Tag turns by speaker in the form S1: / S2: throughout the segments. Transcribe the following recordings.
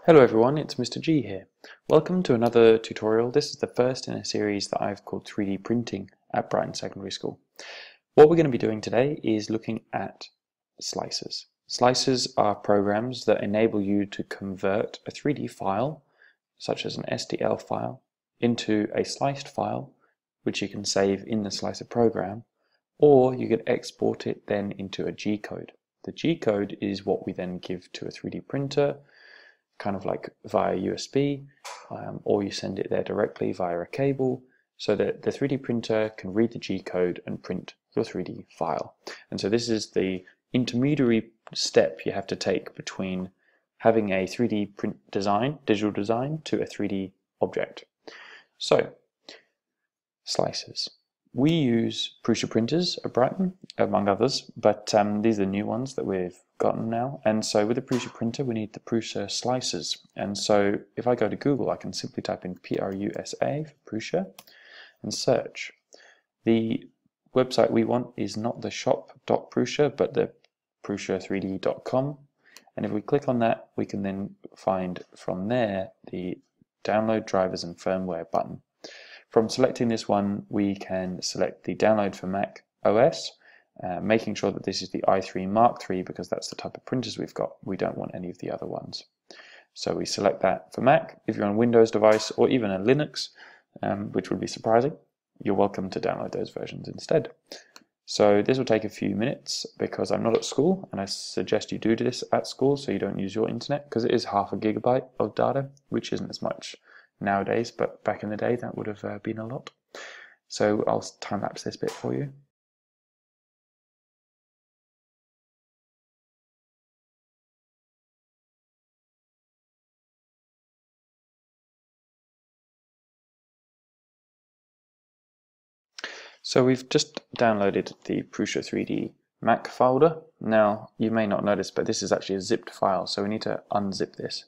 S1: Hello everyone, it's Mr. G here. Welcome to another tutorial. This is the first in a series that I've called 3D printing at Brighton Secondary School. What we're going to be doing today is looking at slicers. Slicers are programs that enable you to convert a 3D file, such as an STL file, into a sliced file, which you can save in the slicer program, or you could export it then into a G-code. The G-code is what we then give to a 3D printer, kind of like via USB, or you send it there directly via a cable, so that the 3D printer can read the G-code and print your 3D file. And so this is the intermediary step you have to take between having a 3D print design, digital design, to a 3D object. So, slicers. We use Prusa printers at Brighton, among others, but these are the new ones that we've gotten now. And so with the Prusa printer, we need the Prusa slicers. And so if I go to Google, I can simply type in Prusa for Prusa and search. The website we want is not the shop.prusa, but the prusa3d.com. And if we click on that, we can then find from there the download drivers and firmware button. From selecting this one, we can select the download for Mac OS, making sure that this is the i3 Mark III because that's the type of printers we've got. We don't want any of the other ones. So we select that for Mac. If you're on a Windows device or even a Linux, which would be surprising, you're welcome to download those versions instead. So this will take a few minutes because I'm not at school, and I suggest you do this at school so you don't use your internet, because it is 0.5 GB of data, which isn't as much nowadays, but back in the day that would have been a lot. So I'll time-lapse this bit for you. So we've just downloaded the Prusa 3D Mac folder. Now you may not notice, but this is actually a zipped file, so we need to unzip this.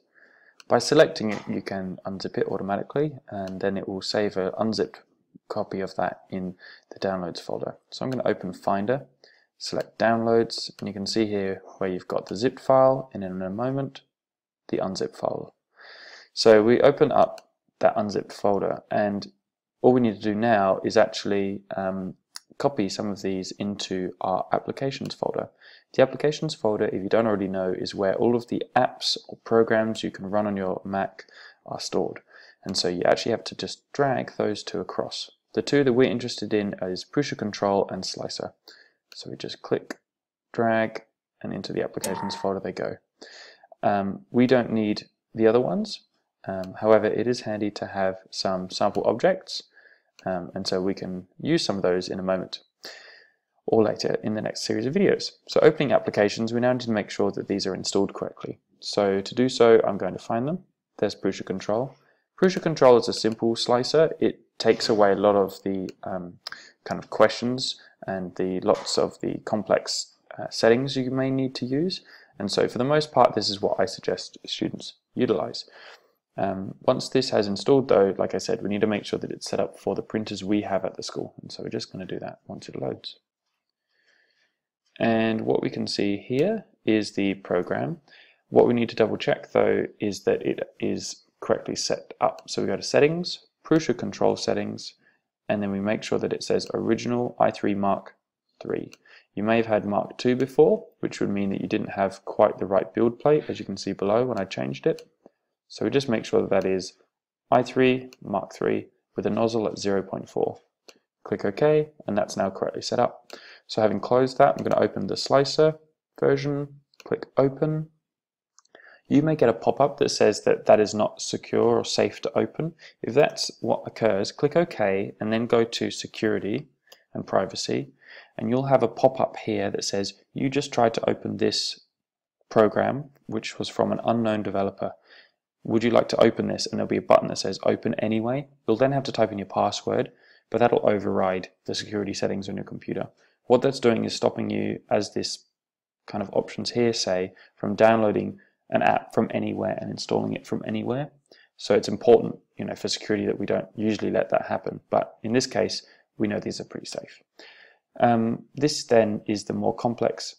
S1: By selecting it, you can unzip it automatically, and then it will save an unzipped copy of that in the downloads folder. So I'm going to open Finder, select downloads, and you can see here where you've got the zipped file, and in a moment the unzipped file. So we open up that unzipped folder, and all we need to do now is actually copy some of these into our applications folder. The applications folder, if you don't already know, is where all of the apps or programs you can run on your Mac are stored. And so you actually have to just drag those two across. The two that we're interested in is Prusa Control and Slicer. So we just click, drag, and into the applications folder they go. We don't need the other ones. However, it is handy to have some sample objects, and so we can use some of those in a moment or later in the next series of videos. So opening applications, we now need to make sure that these are installed correctly. So to do so, I'm going to find them. There's Prusa Control. Prusa Control is a simple slicer. It takes away a lot of the kind of questions and the lots of the complex settings you may need to use. And so for the most part, this is what I suggest students utilize. Once this has installed though, like I said, we need to make sure that it's set up for the printers we have at the school. And so we're just going to do that once it loads. And what we can see here is the program. What we need to double check though is that it is correctly set up. So we go to Settings, Prusa Control Settings, and then we make sure that it says Original i3 Mark III. You may have had Mark II before, which would mean that you didn't have quite the right build plate, as you can see below when I changed it. So we just make sure that that is i3 Mark III with a nozzle at 0.4. Click OK, and that's now correctly set up. So having closed that, I'm going to open the slicer version, click Open. You may get a pop-up that says that that is not secure or safe to open. If that's what occurs, click OK and then go to Security and Privacy, and you'll have a pop-up here that says you just tried to open this program, which was from an unknown developer. Would you like to open this? And there'll be a button that says Open Anyway. You'll then have to type in your password, but that'll override the security settings on your computer. What that's doing is stopping you, as this kind of options here say, from downloading an app from anywhere and installing it from anywhere. So it's important, for security that we don't usually let that happen. But in this case, we know these are pretty safe. This then is the more complex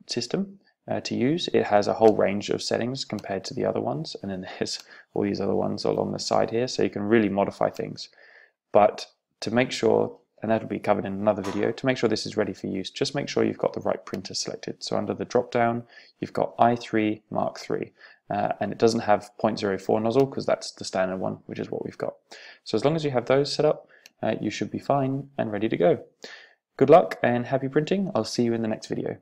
S1: system. to use. It has a whole range of settings compared to the other ones, and then there's all these other ones along the side here, so you can really modify things. But to make sure, and that'll be covered in another video, to make sure this is ready for use, just make sure you've got the right printer selected. So under the drop down, you've got i3 Mark III, and it doesn't have 0.04 nozzle because that's the standard one, which is what we've got. So as long as you have those set up, you should be fine and ready to go. Good luck and happy printing. I'll see you in the next video.